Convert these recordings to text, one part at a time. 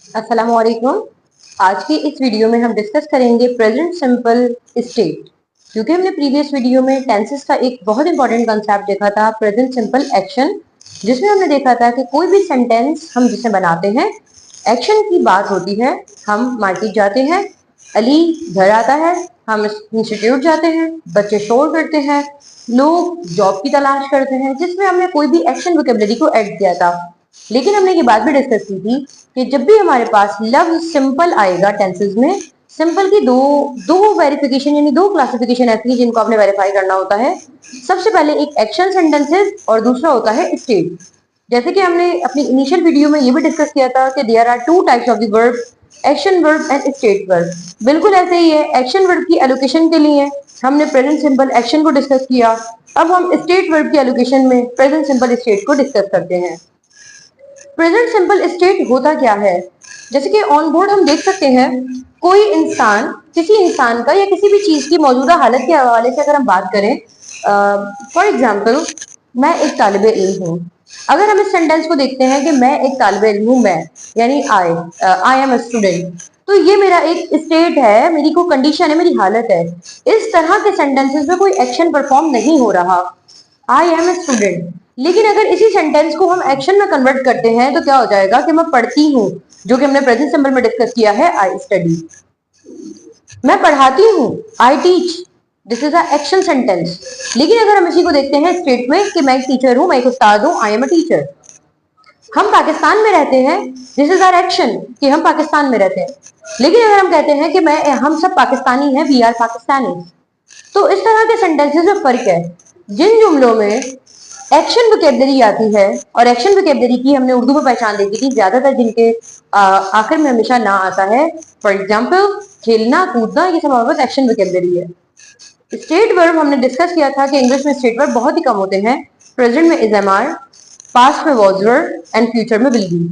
अस्सलाम वालेकुम। आज की इस वीडियो में हम डिस्कस करेंगे प्रेजेंट सिंपल स्टेट। क्योंकि हमने प्रीवियस वीडियो में टेंसेस का एक बहुत इंपॉर्टेंट कंसेप्ट देखा था, प्रेजेंट सिंपल एक्शन, जिसमें हमने देखा था कि कोई भी सेंटेंस हम जिसे बनाते हैं, एक्शन की बात होती है। हम मार्केट जाते हैं, अली घर आता है, हम इंस्टीट्यूट जाते हैं, बच्चे शोर करते हैं, लोग जॉब की तलाश करते हैं, जिसमें हमने कोई भी एक्शन वोकेबलरी को ऐड किया था। लेकिन हमने ये बात भी डिस्कस की थी कि जब भी हमारे पास लफ्ज सिंपल आएगा टेंसेस में, सिंपल की दो दो वेरिफिकेशन यानी दो क्लासिफिकेशन ऐसी है जिनको आपने वेरीफाई करना होता है। सबसे पहले एक एक्शन सेंटेंसेस और दूसरा होता है स्टेट। जैसे कि हमने अपनी इनिशियल वीडियो में ये भी डिस्कस किया था कि there are two types of the verb, action verb and state verb. बिल्कुल ऐसे ही है, एक्शन वर्ब की एलोकेशन के लिए हमने प्रेजेंट सिंपल एक्शन को डिस्कस किया। अब हम स्टेट वर्ब की एलोकेशन में प्रेजेंट सिंपल स्टेट को डिस्कस करते हैं। प्रेजेंट सिंपल स्टेट होता क्या है? जैसे कि ऑन बोर्ड हम देख सकते हैं, कोई इंसान, किसी इंसान का या किसी भी चीज की मौजूदा हालत के हवाले से अगर हम बात करें, फॉर एग्जाम्पल मैं एक तालिब इल्म हूँ। अगर हम इस सेंटेंस को देखते हैं कि मैं एक तालिब इल्म हूँ, मैं यानी आई एम अ स्टूडेंट, तो ये मेरा एक स्टेट है, मेरी कोई कंडीशन है, मेरी हालत है। इस तरह के सेंटेंसेस में कोई एक्शन परफॉर्म नहीं हो रहा, आई एम ए स्टूडेंट। लेकिन अगर इसी सेंटेंस को हम एक्शन में कन्वर्ट करते हैं तो क्या हो जाएगा कि मैं पढ़ती हूँ, जो कि हमने प्रेजेंट सिंपल में डिस्कस किया है, आई स्टडी। मैं पढ़ाती हूँ, I teach, this is a action sentence. लेकिन अगर हम इसी को देखते हैं स्टेट में कि मैं एक टीचर हूँ, मैं एक उस्ताद हूँ, आई एम अ टीचर। हम पाकिस्तान में रहते हैं, दिस इज आर एक्शन कि हम पाकिस्तान में रहते हैं। लेकिन अगर हम कहते हैं कि हम सब पाकिस्तानी हैं, वी आर पाकिस्तानी, तो इस तरह के सेंटेंसेस में फर्क है। जिन जुमलों में एक्शन वोकेबलरी आती है, और एक्शन वोकेबलरी की हमने उर्दू में पहचान देखी थी, ज्यादातर जिनके आखिर में हमेशा ना आता है, फॉर एग्जाम्पल खेलना कूदना, ये सब हमारे पास एक्शन वोकेबलरी है। स्टेट वर्ब हमने डिस्कस किया था कि इंग्लिश में स्टेट वर्ब बहुत ही कम होते हैं। प्रेजेंट में इज एम आर, पास्ट में वॉज वर एंड फ्यूचर में विल बी।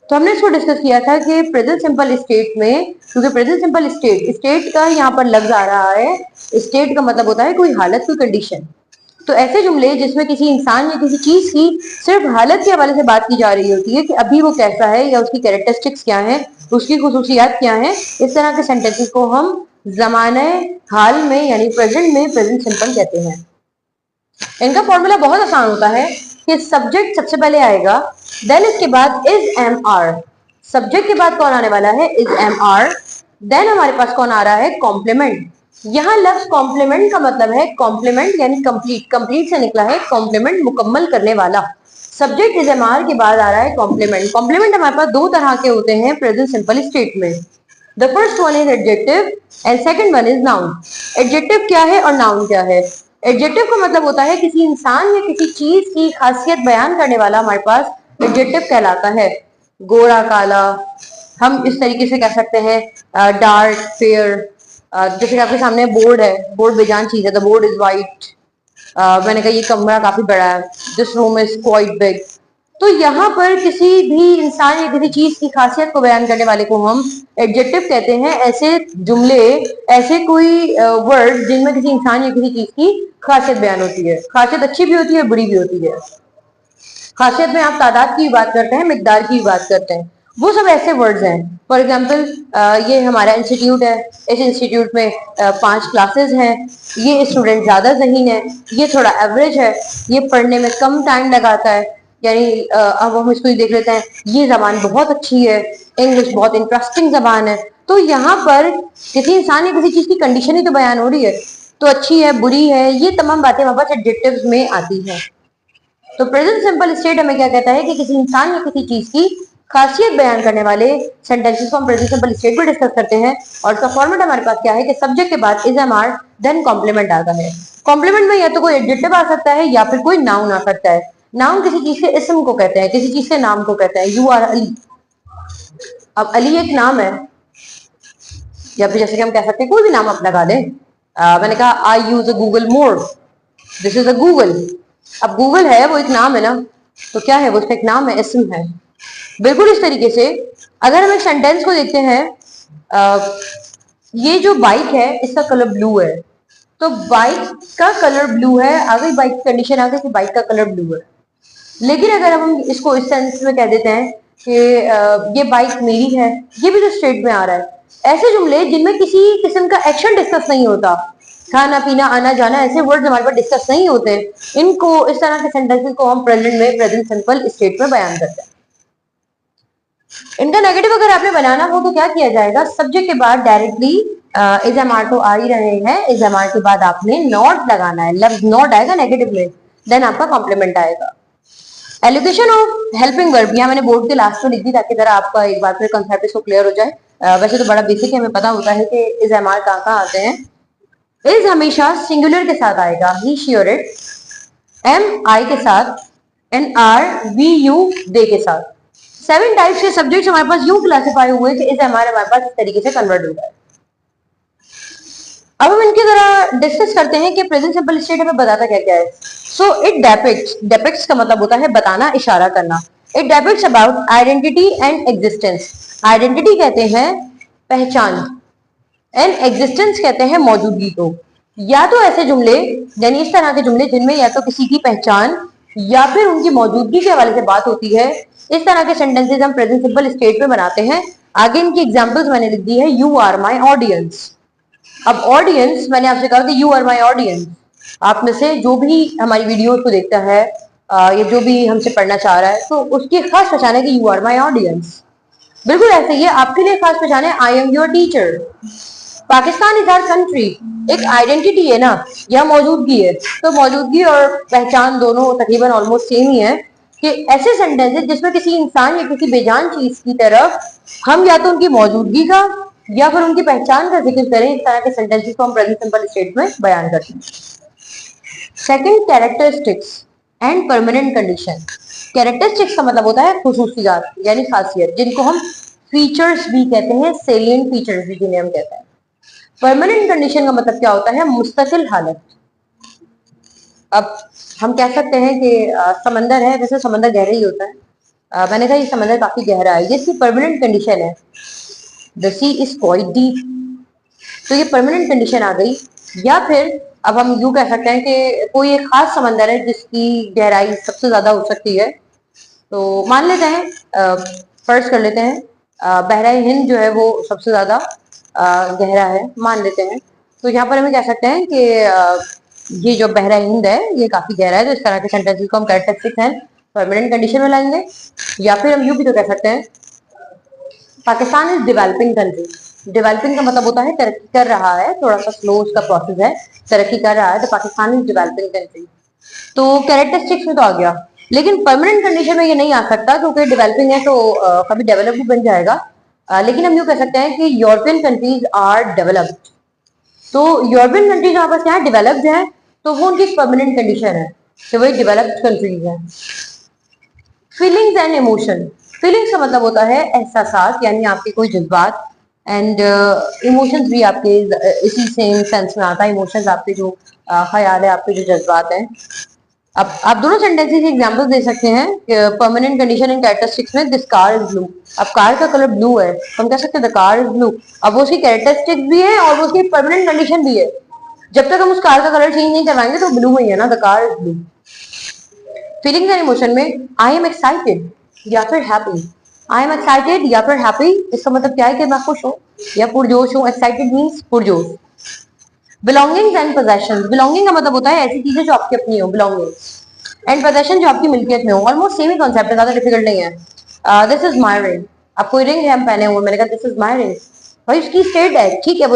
तो हमने इसको डिस्कस किया था कि प्रेजेंट सिंपल स्टेट में, क्योंकि प्रेजेंट सिंपल स्टेट, स्टेट का यहाँ पर लफ्ज आ रहा है, स्टेट का मतलब होता है कोई हालत, कोई कंडीशन। तो ऐसे जुमले जिसमें किसी इंसान या किसी चीज की सिर्फ हालत के हवाले से बात की जा रही होती है कि अभी वो कैसा है या उसकी कैरेक्टरिस्टिक्स क्या है, उसकी खुसूसियात क्या है, इस तरह के सेंटेंसेस को हम जमाने हाल में यानी प्रेजेंट में प्रेजेंट सिंपल कहते हैं। इनका फॉर्मूला बहुत आसान होता है कि सब्जेक्ट सबसे पहले आएगा, देन इसके बाद इज एम आर। सब्जेक्ट के बाद कौन आने वाला है? Is am are. देन हमारे पास कौन आ रहा है? कॉम्प्लीमेंट। यहां लफ्ज कॉम्प्लीमेंट का मतलब है कॉम्प्लीमेंट यानी कंप्लीट, कंप्लीट से निकला है कॉम्प्लीमेंट, मुकम्मल करने वाला। सब्जेक्ट इज एम आर के बाद आ रहा है कॉम्प्लीमेंट। कॉम्प्लीमेंट हमारे पास दो तरह के होते हैं प्रेजेंट सिंपल स्टेट में। The first one is adjective and second one is noun. Adjective क्या है और नाउन क्या है? एडजेक्टिव का मतलब होता है किसी इंसान या किसी चीज की खासियत बयान करने वाला, हमारे पास एडजेक्टिव कहलाता है। गोरा काला, हम इस तरीके से कह सकते हैं, डार्क फेयर। जैसे कि आपके सामने बोर्ड है, बोर्ड बेजान चीज है, द बोर्ड इज वाइट। मैंने कहा ये कमरा काफी बड़ा है, this room is quite big. तो यहाँ पर किसी भी इंसान या किसी चीज की खासियत को बयान करने वाले को हम एडजेक्टिव कहते हैं। ऐसे जुमले, ऐसे कोई वर्ड जिनमें किसी इंसान या किसी चीज की खासियत बयान होती है। खासियत अच्छी भी होती है, बुरी भी होती है। खासियत में आप तादाद की बात करते हैं, मिकदार की बात करते हैं, वो सब ऐसे वर्ड्स हैं। फॉर एग्जाम्पल ये हमारा इंस्टीट्यूट है, इस इंस्टीट्यूट में 5 क्लासेस हैं, ये स्टूडेंट ज्यादा ज़हीन है, ये थोड़ा एवरेज है, ये पढ़ने में कम टाइम लगाता है, यानी अब हम इसको देख लेते हैं, ये जबान बहुत अच्छी है, इंग्लिश बहुत इंटरेस्टिंग जबान है। तो यहाँ पर किसी इंसान या किसी चीज की कंडीशन ही तो बयान हो रही है, तो अच्छी है, बुरी है, ये तमाम बातें हमारे पास एडजेक्टिव्स में आती हैं। तो प्रेजेंट सिंपल स्टेट हमें क्या कहता है कि किसी इंसान या किसी चीज की खासियत बयान करने वाले सेंटेंसेस को हम प्रेजेंट सिंपल स्टेट में डिस्कस करते हैं। और इसका फॉर्मेट हमारे पास क्या है कि सब्जेक्ट के बाद is am are, then complement आता है। कॉम्प्लीमेंट में या तो कोई एडजेक्टिव आ सकता है या फिर कोई नाउन आ सकता है। नाउन किसी चीज के इसम को कहते हैं, किसी चीज के नाम को कहते हैं। यू आर अली, अब अली एक नाम है, या फिर जैसे कि हम कह सकते हैं कोई भी नाम आप लगा दें। मैंने कहा I use a Google more, this is a Google. अब गूगल है, वो एक नाम है ना, तो क्या है वो? उसका एक नाम है, इसम है। बिल्कुल इस तरीके से अगर हम एक सेंटेंस को देखते हैं, ये जो बाइक है इसका कलर ब्लू है, तो बाइक का कलर ब्लू है, आ गई बाइक की कंडीशन, आ गई कि बाइक का कलर ब्लू है। लेकिन अगर हम इसको इस सेंस में कह देते हैं कि ये बाइक मेरी है, ये भी तो स्टेट में आ रहा है। ऐसे जुमले जिनमें किसी किस्म का एक्शन डिस्कस नहीं होता, खाना पीना आना जाना ऐसे वर्ड्स हमारे पास डिस्कस नहीं होते, इनको इस तरह के सेंटेंसेस को हम प्रेजेंट में प्रेजेंट सिंपल स्टेट में बयान करते हैं। इनका नेगेटिव अगर आपने बनाना हो तो क्या किया जाएगा, सब्जेक्ट के बाद डायरेक्टली इज एम आर तो आ ही रहे हैं, इज एम आर के बाद आपने नॉट लगाना है, लफ्ज नॉट आएगा नेगेटिव में, देन आपका कॉम्प्लीमेंट आएगा। एलोकेशन ऑफ हेल्पिंग वर्ब यहाँ मैंने बोर्ड के लास्ट में लिख दी ताकि जरा आपका एक बार फिर कंसेप्ट इसको क्लियर हो जाए। वैसे तो बड़ा बेसिक है, हमें पता होता है कि इज एम आर कहाँ आते हैं। इज हमेशा सिंगुलर के साथ आएगा, ही शी और इट, एम आई के साथ, and are we you they के साथ। 7 टाइप्स के सब्जेक्ट्स हमारे पास यूं क्लासिफाई हुए कि इज हमारे पास इस तरीके से कन्वर्ट होता है। अब हम इनकी जरा डिस्कस करते हैं कि प्रेजेंट सिंपल स्टेट हमें बताता क्या क्या है। सो इट डेपिक्ट्स, डेपिक्ट्स का मतलब होता है बताना, इशारा करना। It depicts about identity and existence. Identity कहते हैं पहचान, एंड एग्जिस्टेंस कहते हैं मौजूदगी को। या तो ऐसे जुमले यानी इस तरह के जुमले जिनमें या तो किसी की पहचान या फिर उनकी मौजूदगी के हवाले से बात होती है, इस तरह के सेंटेंसेस हम प्रेजेंट सिंपल स्टेट में बनाते हैं। आगे इनकी एग्जांपल्स मैंने लिख दी है, यू आर माय ऑडियंस। अब ऑडियंस मैंने आपसे कहा कि यू आर माय ऑडियंस, आप में से जो भी हमारी वीडियोस को देखता है या जो भी हमसे पढ़ना चाह रहा है तो उसकी खास पहचान है कि यू आर माय ऑडियंस। बिल्कुल ऐसे ही आपके लिए खास पहचान है, I am your teacher. Pakistan is our country, एक आइडेंटिटी है ना या मौजूदगी है, तो मौजूदगी और पहचान दोनों तकरीबन ऑलमोस्ट सेम ही है कि ऐसे सेंटेंसेस जिसमें किसी इंसान या किसी बेजान चीज की तरफ हम या तो उनकी मौजूदगी का या फिर उनकी पहचान का जिक्र करें, इस तरह के सेंटेंसेस को हम प्रेजेंट सिंपल स्टेट में बयान करते हैं। Second, characteristics and permanent condition. Characteristics का मतलब होता है खुसूसियात यानी खासियत, जिनको हम फीचर्स भी कहते हैं, सेलिएंट फीचर्स भी जिन्हें हम कहते हैं। परमानेंट कंडीशन का मतलब क्या होता है, मुस्तकिल हालत। अब हम कह सकते हैं कि समंदर है, वैसे समंदर गहरा ही होता है, मैंने कहा ये समंदर काफी गहरा है, ये इसकी परमानेंट कंडीशन है, the sea is quite deep, तो ये परमानेंट कंडीशन आ गई। या फिर अब हम यूं कह सकते हैं कि कोई एक खास समंदर है जिसकी गहराई सबसे ज्यादा हो सकती है, तो मान लेते हैं फर्ज कर लेते हैं बहराई हिंद जो है वो सबसे ज्यादा गहरा है, मान लेते हैं। तो यहाँ पर हमें कह सकते हैं कि ये जो बहरा हिंद है ये काफी गहरा है, तो इस तरह के सेंटेंसेस को हम कैरेक्टरिस्टिक्स हैं परमानेंट कंडीशन में लाएंगे। या फिर हम यूं भी तो कह सकते हैं Pakistan is developing country. Developing का मतलब होता है तरक्की कर रहा है, थोड़ा सा स्लो उसका प्रोसेस है, तरक्की कर रहा है, तो पाकिस्तान इज डेवलपिंग कंट्री। तो कैरेक्टरिस्टिक्स में तो आ गया, लेकिन परमानेंट कंडीशन में ये नहीं आ सकता क्योंकि डेवलपिंग है तो कभी डेवलप भी बन जाएगा। लेकिन हम यूं कह सकते हैं कि यूरोपियन कंट्रीज आर डेवलप्ड। तो यूरोपियन कंट्रीज हमारे पास क्या है, डेवलप्ड है, तो वो उनकी परमानेंट कंडीशन है, तो वही डेवलप्ड कंट्रीज है। Feelings and emotion. फीलिंग्स का मतलब होता है एहसासात यानी आपके कोई जज्बात, एंड इमोशंस भी आपके इसी सेम सेंस में आता है, इमोशंस आपके जो ख्याल है, आपके जो जज्बात हैं। अब आप दोनों सेंटेंसेस एग्जांपल दे सकते हैं परमानेंट कंडीशन एंड कैरेक्टरिस्टिक्स में, दिस कार इज ब्लू। अब कार का कलर ब्लू है तो हम कह सकते हैं द कार इज ब्लू। अब वो उसकी कैरेक्टरिस्टिक्स भी है और वो उसकी परमानेंट कंडीशन भी है, जब तक हम उस कार का कलर चेंज नहीं करवाएंगे तो ब्लू ही है ना, the car is blue. Feelings and emotion में आई एम एक्साइटेड या फिर हैप्पी। आई एम एक्साइटेड या फिर हैप्पी, इसका मतलब क्या है कि मैं खुश हूँ या पुरजोश हूँ, एक्साइटेड मीन्स पुरजोश। Belongings and possessions. बिलोंगिंग का मतलब होता है ऐसी चीजें जो आपकी अपनी हो, बिलोंगिंग्स, एंड पोजेशन जो आपकी मिल्कियत में हो। ऑलमोस्ट सेम ही कॉन्सेप्ट है, ज्यादा डिफिकल्ट नहीं है। This is my ring. अब कोई रिंग है हम पहने हुए, मैंने कहा दिस इज माय रिंग, भाई उसकी स्टेट है, ठीक है, वो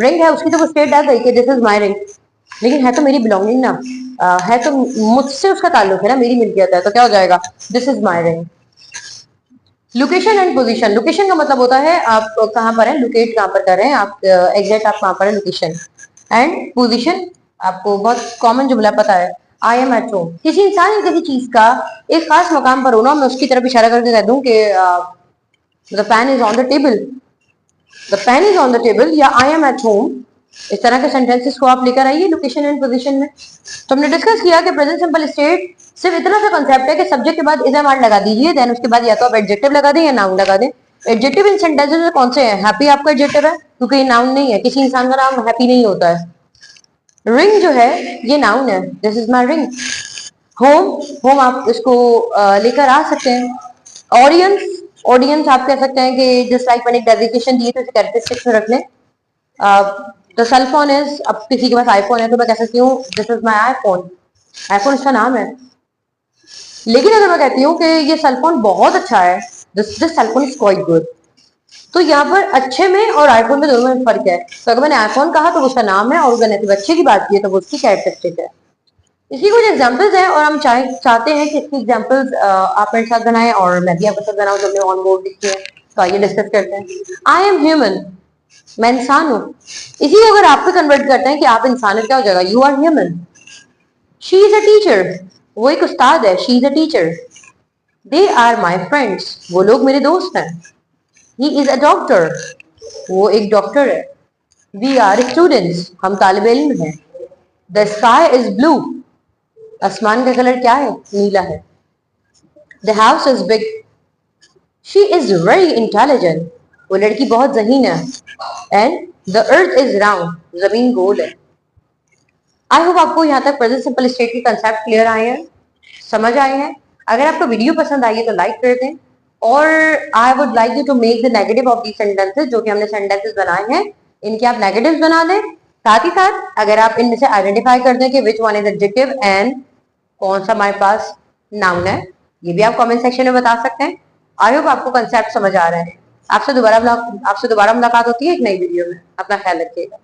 रिंग है उसकी तो वो स्टेट आ गई कि दिस इज माय रिंग, लेकिन है तो मेरी बिलोंगिंग ना, है तो मुझसे उसका ताल्लुक है ना, मेरी मिल्कियत है, तो क्या हो जाएगा, this is my ring. Location and position. Location का मतलब होता है आप कहाँ पर हैं, लोकेट कहाँ पर कर रहे हैं आप, एग्जैक्ट आप कहाँ पर है, लोकेशन। एंड पोजीशन आपको बहुत कॉमन जुमला पता है, आई एम एट होम। किसी इंसान या किसी चीज का एक खास मकाम पर होना, मैं उसकी तरफ इशारा करके कह दूं कि the pen is on the table, the pen is on the table, या आई एम एट होम। इस तरह के सेंटेंसेस को आप लेकर आइए लोकेशन एंड पोजीशन में। तो हमने डिस्कस किया कि प्रेजेंट सिंपल स्टेट सिर्फ इतना सा कॉन्सेप्ट है कि सब्जेक्ट के बाद इज एम आर लगा दीजिए, देन उसके बाद या तो आप एडजेक्टिव लगा दें या नाउन लगा दें। एडजेक्टिव इन सेंटेंसेस में कौन से हैं, हैप्पी आपका एडजेक्टिव है क्योंकि ये नाउन नहीं है, किसी इंसान का नाम हैप्पी नहीं होता है। रिंग जो है ये नाउन है, this is my ring. Home, home आप इसको लेकर आ सकते हैं, ऑडियंस, ऑडियंस आप कह सकते हैं कि जस्ट लाइक मैंने एक डेजिग्नेशन दी तो इसे कैरेक्टरिस्टिक्स में रख लें। द सेल फोन इज, अब किसी के पास आईफोन है तो मैं कह सकती हूँ this is my iPhone, iPhone इसका नाम है। लेकिन अगर मैं कहती हूँ कि ये सेलफोन बहुत अच्छा है, this cellphone is quite good, तो यहाँ पर अच्छे में और आईफोन में दोनों में फर्क है। तो अगर मैंने आईफोन कहा तो उसका नाम है, और अगर मैंने अच्छे की बात की है तो वो उसकी कैरेक्टरिस्टिक है। इसकी कुछ एग्जांपल्स हैं और हम चाहते हैं कि इसकी एग्जांपल्स आप मेरे साथ बनाएं और मैं भी आपके साथ बनाऊं, जब मैं ऑन बोर्ड लिखी है। तो आइए डिस्कस करते हैं। आई एम ह्यूमन, मैं इंसान हूं। इसी को अगर आप पे कन्वर्ट करते हैं कि आप इंसान है, क्या हो जाएगा? You are human. She is a teacher, वो एक उस्ताद है, she is a teacher. They are my friends, वो लोग मेरे दोस्त हैं। ही इज अ डॉक्टर, वो एक डॉक्टर है। वी आर स्टूडेंट्स, हम तालिब इल्म हैं। द स्काई इज ब्लू, आसमान का कलर क्या है? नीला है। The house is big, she is very intelligent, वो लड़की बहुत ज़हीन है। And the earth is round, जमीन गोल है। आई होप आपको यहाँ तक प्रेजेंट सिंपल स्टेट के कंसेप्ट क्लियर आए हैं, समझ आए हैं। अगर आपको वीडियो पसंद आई है तो लाइक कर दें, और I would like you to make the negative of the sentences, जो कि हमने सेंटेंसेस बनाए हैं इनके आप नेगेटिव बना दें। साथ ही साथ अगर आप इनमें से आइडेंटिफाई कर दें कि which one is adjective and कौन सा हमारे पास नाउन है, ये भी आप कमेंट सेक्शन में बता सकते हैं। आई होप आपको कंसेप्ट समझ आ रहा है। आपसे दोबारा मुलाकात होती है एक नई वीडियो में। अपना ख्याल रखिएगा।